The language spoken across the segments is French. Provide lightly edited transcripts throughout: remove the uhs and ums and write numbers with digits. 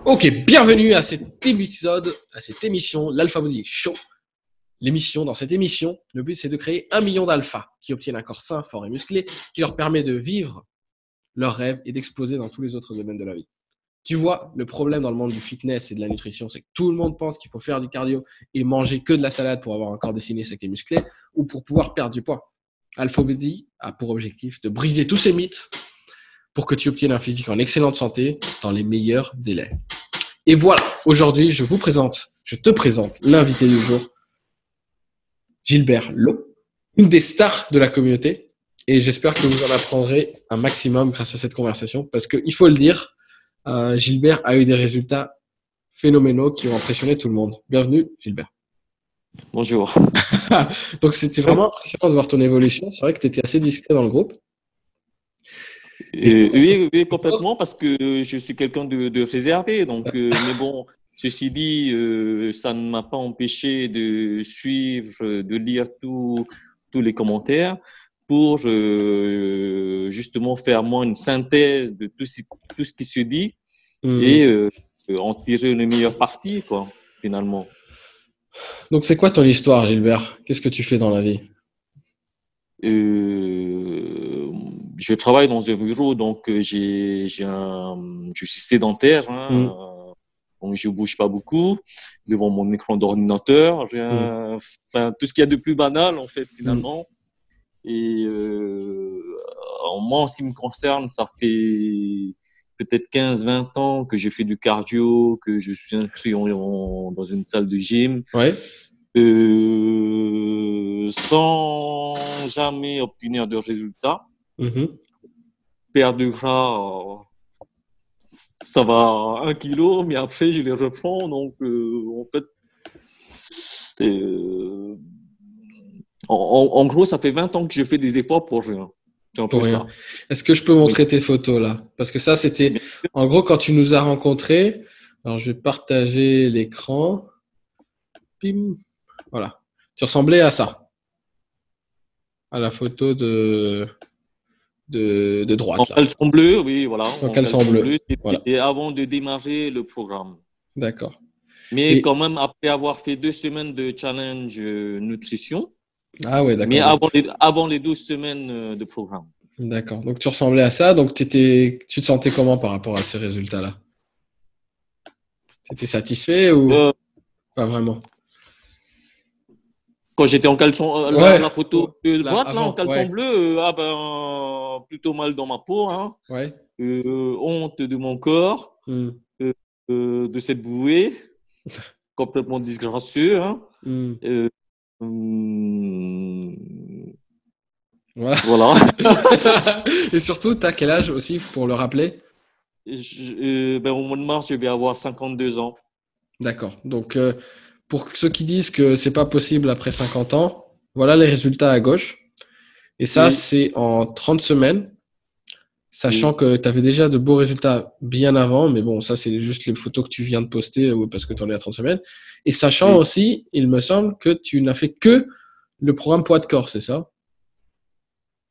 Ok, bienvenue à cet épisode, à cette émission, l'Alpha Body Show. Dans cette émission, le but c'est de créer 1 million d'alpha qui obtiennent un corps sain, fort et musclé, qui leur permet de vivre leurs rêves et d'exploser dans tous les autres domaines de la vie. Tu vois, le problème dans le monde du fitness et de la nutrition, c'est que tout le monde pense qu'il faut faire du cardio et manger que de la salade pour avoir un corps dessiné, sec et musclé, ou pour pouvoir perdre du poids. Alpha Body a pour objectif de briser tous ces mythes pour que tu obtiennes un physique en excellente santé dans les meilleurs délais. Et voilà, aujourd'hui, je te présente l'invité du jour, Gilbert Lo, une des stars de la communauté. Et j'espère que vous en apprendrez un maximum grâce à cette conversation, parce qu'il faut le dire, Gilbert a eu des résultats phénoménaux qui ont impressionné tout le monde. Bienvenue, Gilbert. Bonjour. Donc, c'était vraiment impressionnant de voir ton évolution. C'est vrai que tu étais assez discret dans le groupe. Oui, complètement, parce que je suis quelqu'un de réservé. Donc, mais bon, ceci dit, ça ne m'a pas empêché de suivre, de lire tous les commentaires pour justement faire moi une synthèse de tout ce qui se dit et en tirer le meilleur parti, quoi, finalement. Donc, c'est quoi ton histoire, Gilbert? Qu'est-ce que tu fais dans la vie? Je travaille dans un bureau, donc je suis sédentaire, donc je bouge pas beaucoup devant mon écran d'ordinateur. Enfin, tout ce qu'il y a de plus banal, en fait, finalement. Et moi, en ce qui me concerne, ça fait peut-être 15-20 ans que je fais du cardio, que je suis inscrit dans une salle de gym. Ouais. Sans jamais obtenir de résultats. Perdre du gras, ça va 1 kilo, mais après je les reprends. Donc, en fait, en gros, ça fait 20 ans que je fais des efforts pour rien. C'est un peu ça. Est-ce que je peux montrer tes photos là? Parce que ça, c'était en gros quand tu nous as rencontrés. Alors, je vais partager l'écran. Pim. Voilà. Tu ressemblais à ça. À la photo de droite. En caleçon bleu, oui, voilà. En caleçon bleu. Voilà. Et avant de démarrer le programme. D'accord. Mais quand même, après avoir fait 2 semaines de challenge nutrition. Ah ouais, d'accord. Mais avant les 12 semaines de programme. D'accord. Donc, tu ressemblais à ça. Donc, tu te sentais comment par rapport à ces résultats-là? Tu étais satisfait ou pas vraiment? Quand j'étais en caleçon, la photo de droite, avant, en caleçon bleu, plutôt mal dans ma peau. Hein. Ouais. Honte de mon corps, de cette bouée, complètement disgracieux. Hein. Voilà. Et surtout, tu as quel âge aussi pour le rappeler? Au mois de mars, je vais avoir 52 ans. D'accord. Donc, pour ceux qui disent que c'est pas possible après 50 ans, voilà les résultats à gauche. Et ça, c'est en 30 semaines, sachant que tu avais déjà de beaux résultats bien avant. Mais bon, ça, c'est juste les photos que tu viens de poster parce que tu en es à 30 semaines. Et sachant aussi, il me semble que tu n'as fait que le programme poids de corps, c'est ça?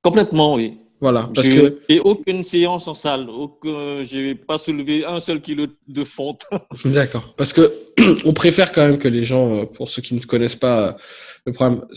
Complètement, oui. Voilà, parce que j'ai aucune séance en salle, je n'ai pas soulevé 1 seul kilo de fonte. D'accord, parce que on préfère quand même que les gens, pour ceux qui ne connaissent pas le programme,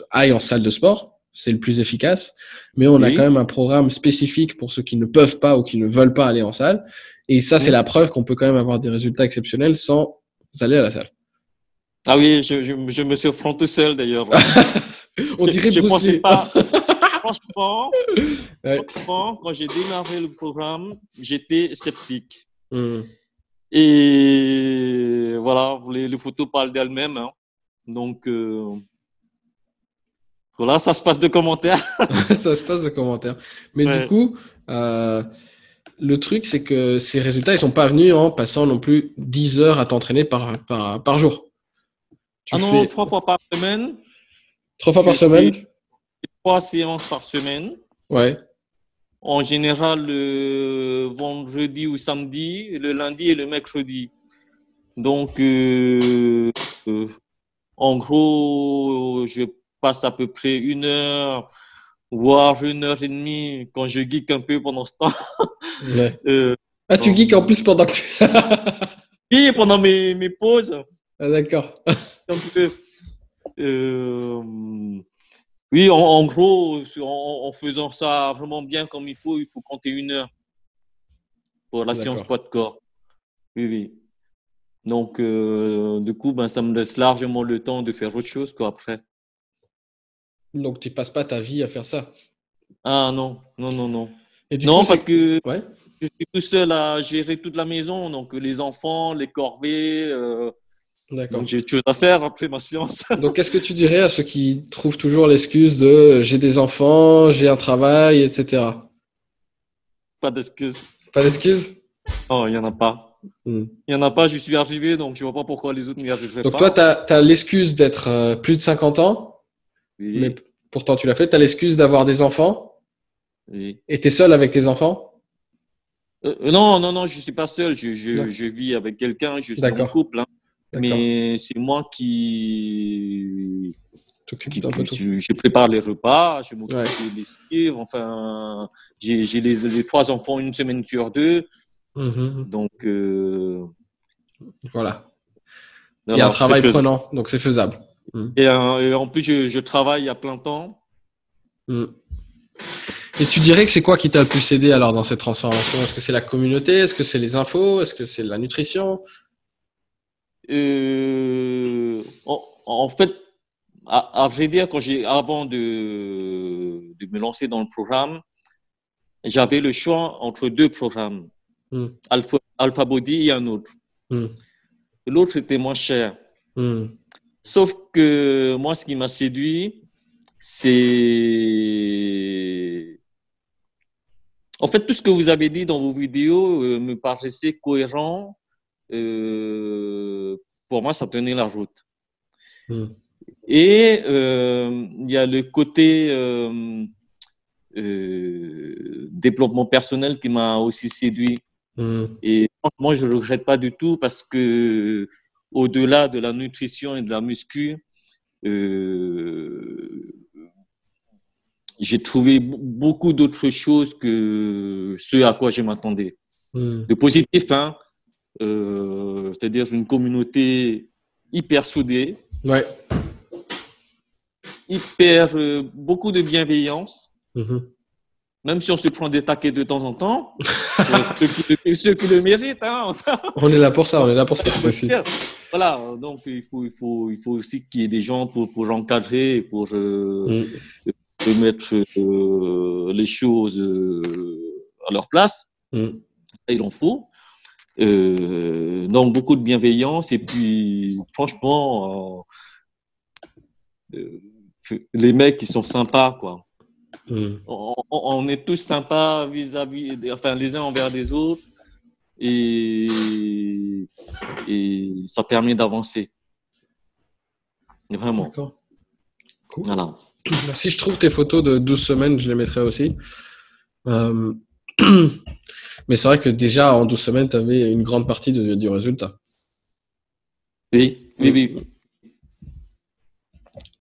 aillent en salle de sport, c'est le plus efficace, mais on a quand même un programme spécifique pour ceux qui ne peuvent pas ou qui ne veulent pas aller en salle, et ça c'est la preuve qu'on peut quand même avoir des résultats exceptionnels sans aller à la salle. Ah oui, je me surprends tout seul d'ailleurs. On dirait je pensais pas. Franchement, quand j'ai démarré le programme, j'étais sceptique. Et voilà, les photos parlent d'elles-mêmes. Hein. Donc, voilà, ça se passe de commentaires. Ça se passe de commentaires. Mais du coup, le truc, c'est que ces résultats, ils ne sont pas venus en passant non plus 10 heures à t'entraîner par jour. Non, 3 fois par semaine. 3 fois par semaine? 3 séances par semaine. Ouais. En général, le vendredi ou samedi, le lundi et le mercredi. Donc, en gros, je passe à peu près 1 heure, voire 1h30 quand je geek un peu pendant ce temps. Ouais. Tu geeks en plus pendant que tu... Oui, pendant mes pauses. Ah, d'accord. Donc, oui, en gros, en faisant ça vraiment bien comme il faut compter 1 heure pour la séance D'accord. poids de corps. Oui, oui. Donc, du coup, ben, ça me laisse largement le temps de faire autre chose quoi, après. Donc, tu passes pas ta vie à faire ça. Ah non, non, non, non. Et du coup, Non, parce c'est... que Ouais, je suis tout seul à gérer toute la maison, donc les enfants, les corvées, donc d'accord. j'ai autre chose à faire après ma séance. Donc, qu'est-ce que tu dirais à ceux qui trouvent toujours l'excuse de j'ai des enfants, j'ai un travail, etc. Pas d'excuses. Pas d'excuse? Non, il n'y en a pas. Hmm. Il n'y en a pas, je suis arrivé, donc je vois pas pourquoi les autres n'y arriveraient Donc, toi, tu pas. as, l'excuse d'être plus de 50 ans, mais Oui, pourtant tu l'as fait. Tu as l'excuse d'avoir des enfants oui. et tu es seul avec tes enfants? Non, non, non, je suis pas seul. Non. Je vis avec quelqu'un, je suis en D'accord, couple, hein. d'accord. Mais c'est moi T'occupes d'un peu tout. je prépare les repas, je Ouais. m'occupe des lessives. Enfin, j'ai les 3 enfants 1 semaine sur 2. Mhm. Donc, Voilà. Et un voilà, c'est travail faisable. prenant, donc c'est faisable. Hmm. Et en plus, je travaille à plein temps. Hmm. Et tu dirais que c'est quoi qui t'a le plus aidé alors dans cette transformation? Est-ce que c'est la communauté? Est-ce que c'est les infos? Est-ce que c'est la nutrition? En fait, à vrai dire, avant de me lancer dans le programme, j'avais le choix entre 2 programmes, Hmm. Alpha Body et un autre. Hmm. L'autre était moins cher. Hmm. Sauf que moi, ce qui m'a séduit, c'est... En fait, tout ce que vous avez dit dans vos vidéos me paraissait cohérent. Euh, pour moi, ça tenait la route. Hmm. Et il y a le côté développement personnel qui m'a aussi séduit. Hmm. Et franchement, je ne le regrette pas du tout parce que au-delà de la nutrition et de la muscu, euh, j'ai trouvé beaucoup d'autres choses que ce à quoi je m'attendais. Hmm. De positif, hein, c'est-à-dire une communauté hyper soudée, Ouais. beaucoup de bienveillance, Mhm. même si on se prend des taquets de temps en temps, pour ceux qui le méritent, hein. On est là pour ça, on est là pour ça aussi. Voilà, donc il faut aussi qu'il y ait des gens pour encadrer, pour Hmm. mettre les choses à leur place. Hmm. Il en faut. Donc beaucoup de bienveillance et puis franchement, les mecs qui sont sympas, quoi. Hmm. On est tous sympas vis-à-vis, enfin les uns envers les autres et, et ça permet d'avancer. Vraiment. D'accord. Cool. Voilà. Si je trouve tes photos de 12 semaines, je les mettrai aussi. Euh, Mais c'est vrai que déjà, en 12 semaines, tu avais une grande partie du résultat. Oui, oui, Mm. oui.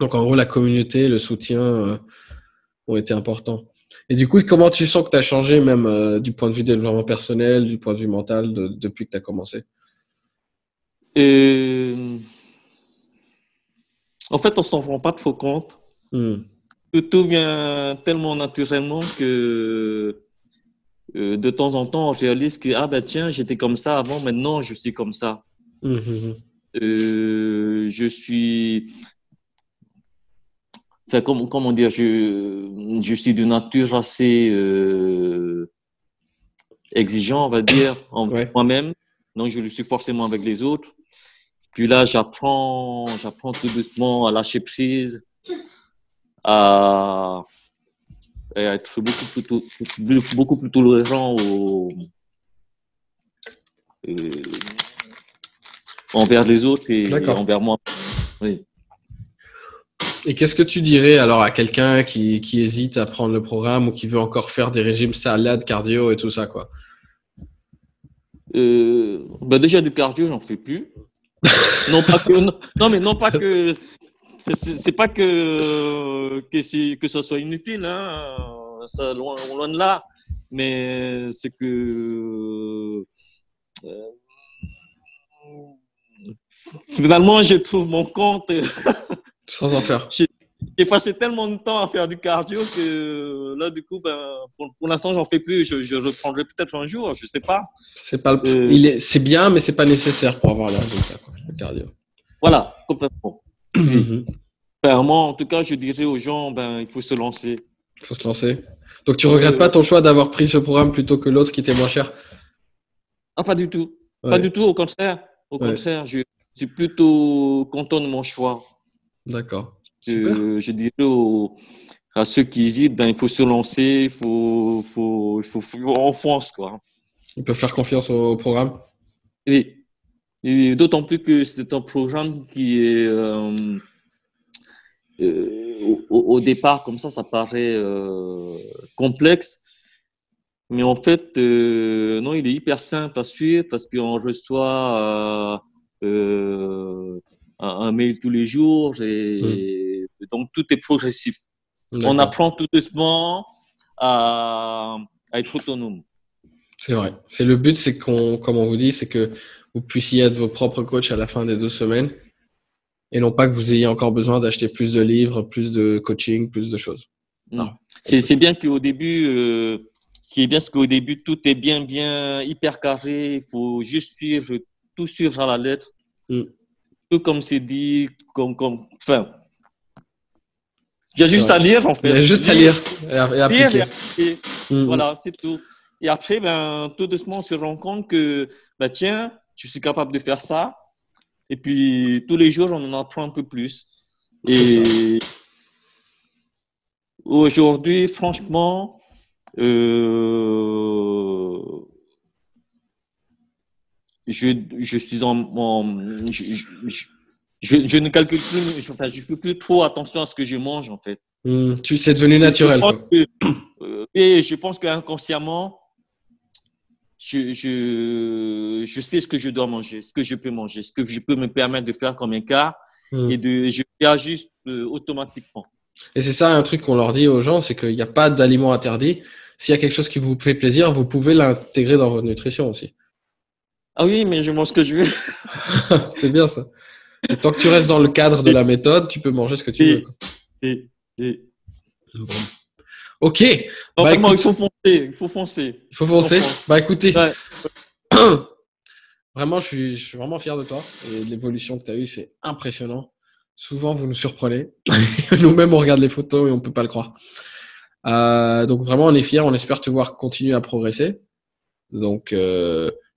Donc, en gros, la communauté, le soutien ont été importants. Et du coup, comment tu sens que tu as changé, même du point de vue développement personnel, du point de vue mental, depuis que tu as commencé? Euh, En fait, on s'en rend pas trop compte. Mm. Tout vient tellement naturellement que de temps en temps, on réalise que, ah ben tiens, j'étais comme ça avant, maintenant je suis comme ça. Mhm. Je suis, enfin, comment dire, je suis de nature assez exigeant, on va dire, en Ouais, moi-même. Donc, je le suis forcément avec les autres. Puis là, j'apprends tout doucement à lâcher prise, à, à être beaucoup plus tolérant euh, envers les autres et d'accord. envers moi. Oui. Et qu'est-ce que tu dirais alors à quelqu'un qui hésite à prendre le programme ou qui veut encore faire des régimes salades, cardio et tout ça, quoi? Ben déjà du cardio, j'en fais plus. Non pas que, non mais non pas que, c'est pas que ça soit inutile, hein. Ça loin de là. Mais c'est que Finalement, je trouve mon compte. Sans en faire. J'ai passé tellement de temps à faire du cardio que là, du coup, pour l'instant, j'en fais plus. Je reprendrai peut-être un jour, je sais pas. C'est bien, mais c'est pas nécessaire pour avoir le résultat, quoi, le cardio. Voilà, complètement. Oui. Moi, en tout cas, je dirais aux gens, il faut se lancer. Il faut se lancer. Donc, tu regrettes pas ton choix d'avoir pris ce programme plutôt que l'autre qui était moins cher? Ah, pas du tout. Ouais. Pas du tout, au contraire. Au contraire, je suis plutôt content de mon choix. D'accord. Super. Je dirais à ceux qui hésitent, il faut se lancer, il faut en fonce, quoi. Ils peuvent faire confiance au programme. Et d'autant plus que c'est un programme qui est au départ, comme ça paraît complexe. Mais en fait, non, il est hyper simple à suivre parce qu'on reçoit un mail tous les jours et donc tout est progressif. On apprend tout doucement à être autonome. C'est vrai. C'est le but, c'est comme on vous dit, c'est que vous puissiez être vos propres coachs à la fin des 2 semaines et non pas que vous ayez encore besoin d'acheter plus de livres, plus de coaching, plus de choses. C'est bien qu'au début, ce qui est bien, c'est qu'au début, tout est bien hyper carré. Il faut juste tout suivre à la lettre. Tout comme c'est dit, enfin, il y a juste à lire, en fait. Il y a juste à lire et appliquer. Voilà, c'est tout. Et après, tout doucement, on se rend compte que, tiens, je suis capable de faire ça. Et puis, tous les jours, on en apprend un peu plus. Et aujourd'hui, franchement, je suis je ne calcule plus, je fais plus trop attention à ce que je mange, en fait. C'est devenu naturel. Et je pense qu'inconsciemment, je sais ce que je dois manger, ce que je peux manger, ce que je peux me permettre de faire comme écart et je réajuste automatiquement. Et c'est ça un truc qu'on leur dit aux gens, c'est qu'il n'y a pas d'aliments interdits. S'il y a quelque chose qui vous fait plaisir, vous pouvez l'intégrer dans votre nutrition aussi. Ah oui, mais je mange ce que je veux. C'est bien ça. Et tant que tu restes dans le cadre de la méthode, tu peux manger ce que tu veux. Bon. Ok. Écoute, il faut foncer. Il faut foncer. Écoutez, vraiment, je suis vraiment fier de toi. Et l'évolution que tu as eue, c'est impressionnant. Souvent, vous nous surprenez. Nous-mêmes, on regarde les photos et on ne peut pas le croire. Donc, vraiment, on est fiers. On espère te voir continuer à progresser. Donc,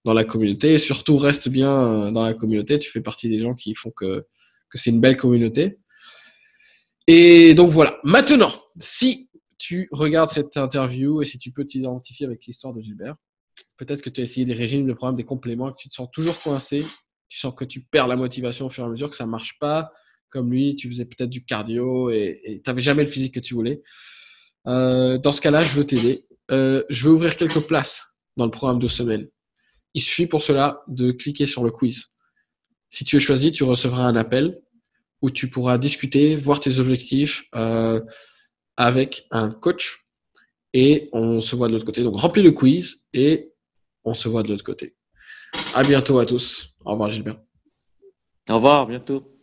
dans la communauté. Et surtout, reste bien dans la communauté. Tu fais partie des gens qui font que c'est une belle communauté. Et donc, voilà. Maintenant, si tu regardes cette interview et si tu peux t'identifier avec l'histoire de Gilbert, peut-être que tu as essayé des régimes, des programmes, des compléments, que tu te sens toujours coincé, tu sens que tu perds la motivation au fur et à mesure, que ça ne marche pas. Comme lui, tu faisais peut-être du cardio et tu n'avais jamais le physique que tu voulais. Dans ce cas-là, je veux t'aider. Je vais ouvrir quelques places dans le programme de semaine. Il suffit pour cela de cliquer sur le quiz. Si tu es choisi, tu recevras un appel où tu pourras discuter, voir tes objectifs avec un coach et on se voit de l'autre côté. Donc, remplis le quiz et on se voit de l'autre côté. À bientôt à tous. Au revoir, Gilbert. Au revoir, à bientôt.